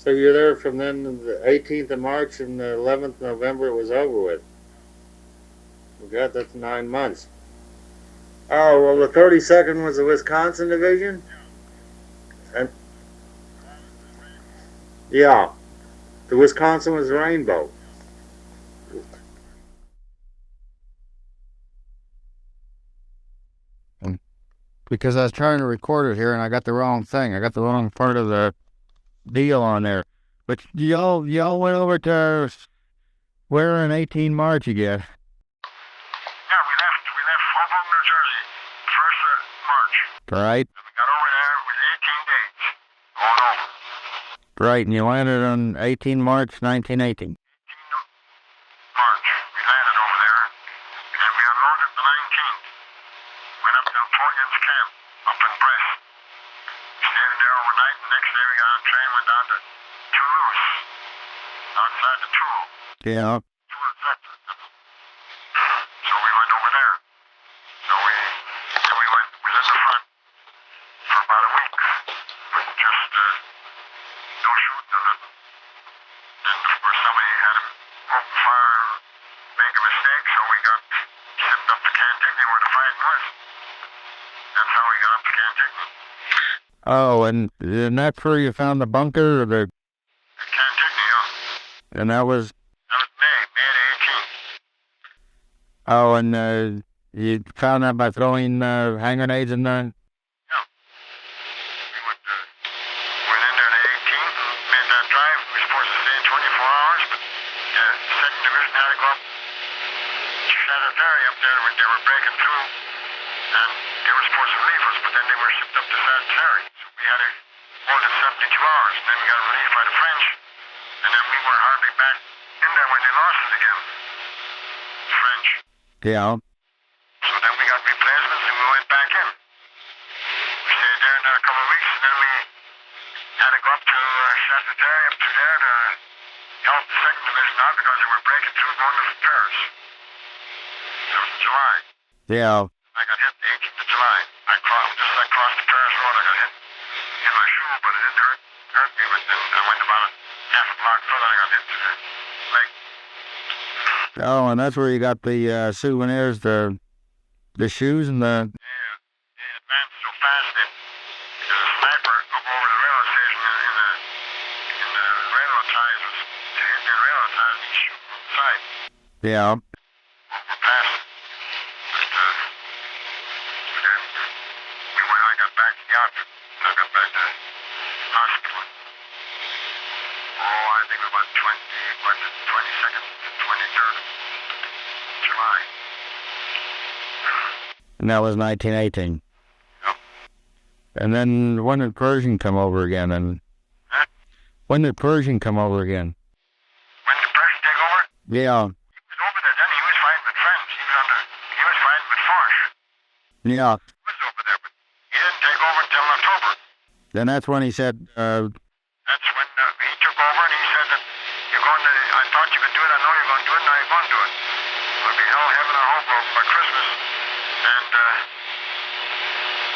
So you're there from then the 18th of March and the 11th of November it was over with. We got that's 9 months. Oh, well, the 32nd was the Wisconsin division? And yeah, the Wisconsin was Rainbow. Because I was trying to record it here and I got the wrong thing. I got the wrong part of the deal on there. But y'all went over to where in 18 March again? Yeah, we left Hoboken, New Jersey, 1st of March. Right? And we got over there with 18 days going over. Right, and you landed on 18 March 1918. 18 March, we landed over there, and we unloaded the 19th. Went up to Napoleon's camp up in Brest. Stayed in there overnight, and next day we got on a train, went down to Toulouse, outside the Toul. Yeah. Toul, Texas. So we went over there. So we was in the front for about a week, with just no shooting or nothing. And of course somebody had him open fire, make a mistake, so we got shipped up to Cantigny where the fighting was. That's how we got up to Cantigny. Oh, and that's where you found the bunker, or the... Cantigny, yeah. And that was... That was May the 18th. Oh, and you found that by throwing hand grenades in there? Yeah. We went in there the 18th and made that drive. We were supposed to stay in 24 hours, but the 2nd Division had to go up to Château Thierry up there. They were breaking through, and they were supposed to relieve us, but then they were shipped up to Château Thierry. So we had to hold it 72 hours, and then we got relieved by the French, and then we were hardly back in there when they lost it again. The French. Yeah. So then we got replacements and we went back in. We stayed there another couple of weeks, and then we had to go up to Château Thierry up to there to help the 2nd Division out because they were breaking through going to Paris. It was in July. Yeah. I got hit the 18th of July. I crossed the Paris Road. I got hit in my shoe, but it didn't hurt me. But then I went about a half a block further, I got hit to the leg. Oh, and that's where you got the souvenirs, the shoes and the... Yeah, they advanced so fast that there's a sniper up over the railroad station in the railroad ties was taking the railroad ties and shooting from the side. Yeah. Over past it. But then I got back to the outfit. I got back to the hospital. Oh, I think about 22nd, 23rd of July. And that was 1918. Yep. And then when did Pershing come over again? And Huh? when did Pershing come over again? When did Pershing take over? Yeah. He was over there then. He was fighting with friends. He was fighting with Foch. Yeah. He was over there, but he didn't take over until October. Then that's when he said, That's when he took over and he said that I thought you could do it. I know you're going to do it. Now you're going to do it. It'll be hell, heaven, or Hoboken by Christmas. And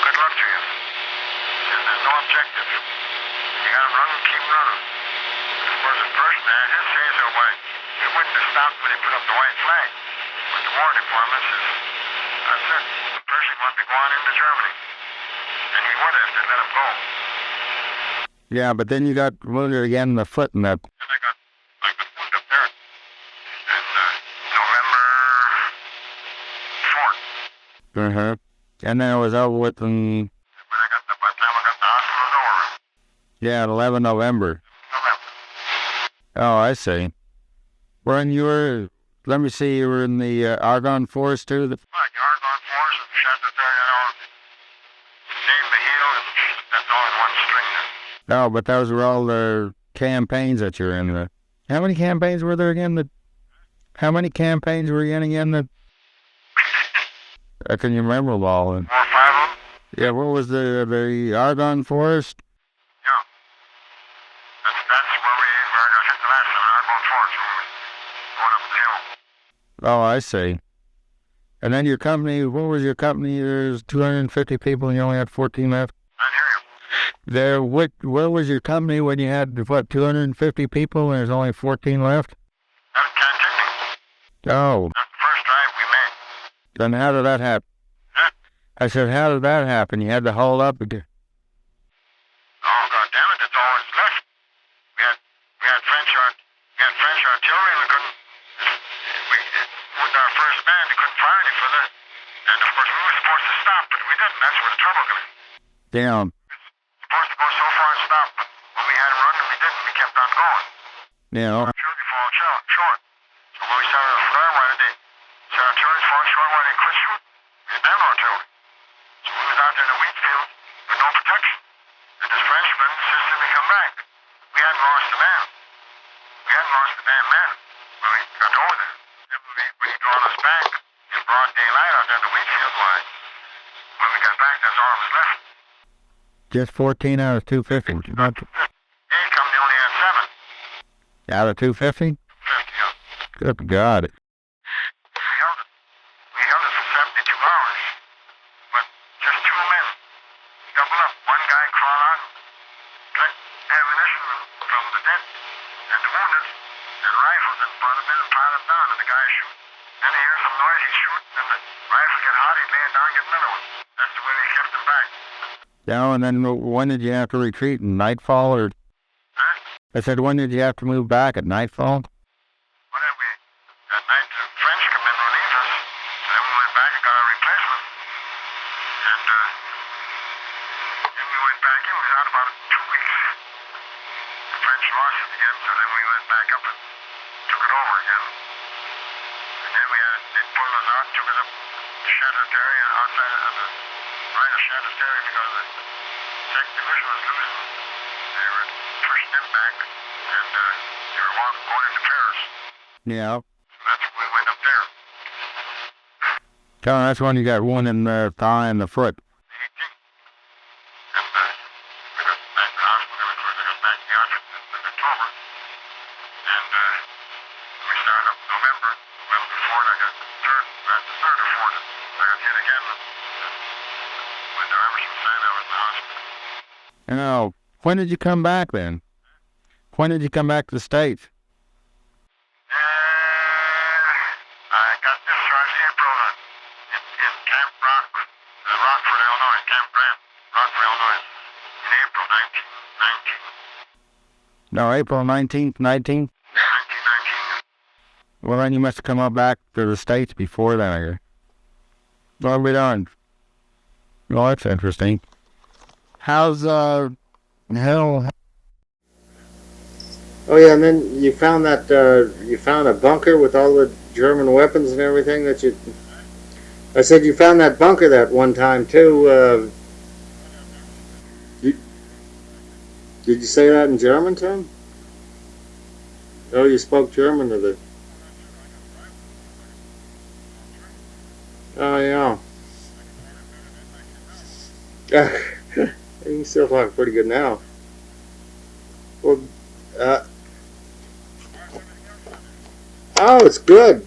good luck to you. He said there's no objective. You got to run and keep running. Of course, the person that had his say-so, why, he wouldn't have stopped when he put up the white flag. But the War Department says, that's it. The person wanted to go on into Germany. And he would have if they let him go. yeah, but then you got wounded again in the foot and that. And I got wounded up there. And November 4th. Uh-huh. And then it was over with in, By the time I got to the hospital, it was over. yeah, 11 November. November. Oh, I see. When you were, let me see, you were in the Argonne Forest too? Right, the Argonne Force and Château Thierry, name the heel, and that's all in one string there. No, but those were all the campaigns that you're in. How many campaigns were there again? How many campaigns were you in again? Can you remember them all? 4 or 5 of them? Yeah, what was the Argonne Forest? Yeah. That's where I got hit the last time, Argonne Force, when we were going up the hill. Oh, I see. And then your company, what was your company? There's 250 people and you only had 14 left? I hear you. Where was your company when you had, what, 250 people and there's only 14 left? That was Cantigny. Oh, That's the first drive we made. then how did that happen? Huh? I said, how did that happen? You had to hold up again. Oh, God damn it, that's all that's left. We had French artillery, and with our first band, we couldn't fire any further. And of course, we were supposed to stop, but we didn't. That's where the trouble came in. Damn. Supposed to go so far and stop, but when we had him running, we didn't. We kept on going. Yeah. Artillery falling short. So when we started to flare, why did they? So artillery falling short, why they quit shooting? We had no artillery. So we was out there in the wheat field with no protection. And this Frenchman insisted we come back. We hadn't lost the man. We hadn't lost the damn man when we got over there. And when he brought us back in broad daylight out there in the wheat field, why? When we got back, that's all that was left. Just 14 out of 250. Not He come, they only had 7. out of 250? 50, yeah. Good God. We held it for 72 hours. But just 2 men double up. One guy crawl out, collect ammunition from the dead and the wounded, and rifles and brought them in and piled them down, and the guy shoot. Then he hears some noise, he shoot, and the rifle get hot, he lay it down, get another one. That's the way they kept him back. Yeah, and then when did you have to retreat? Nightfall or? Huh? I said, when did you have to move back? At nightfall? Well, then that night the French come in and relieved us, so then we went back and got our replacement. And then we went back in, we was out about 2 weeks. The French lost it again, so then we went back up and took it over again. And then they pulled us out, took us up to Château Thierry and outside of the right of Château Thierry because the second division was losing. They were pushing them back, and they were going into Paris. Yeah. So that's when we went up there. Tell me, that's when you got one in the thigh and the foot. 18. And we got back to the hospital. We got back to the outfit in October. And we started up in November. Well, before I got the third or fourth, I got hit again. When the Emerson signed, I was in the hospital. Oh, when did you come back then? When did you come back to the States? I got discharged April in Camp Rock, Rockford, Illinois, Camp Grant, Rockford, Illinois, in April 1919. No, April 19th, 19? 1919. Well, then you must have come up back to the States before then, I guess. What have we done? Well, that's interesting. How's, hell... Oh yeah, and then you found that you found a bunker with all the German weapons and everything that you. I said you found that bunker that one time too. Did you say that in German to him? Oh, you spoke German to the. Oh yeah. You can still talk pretty good now. Well. Oh, it's good.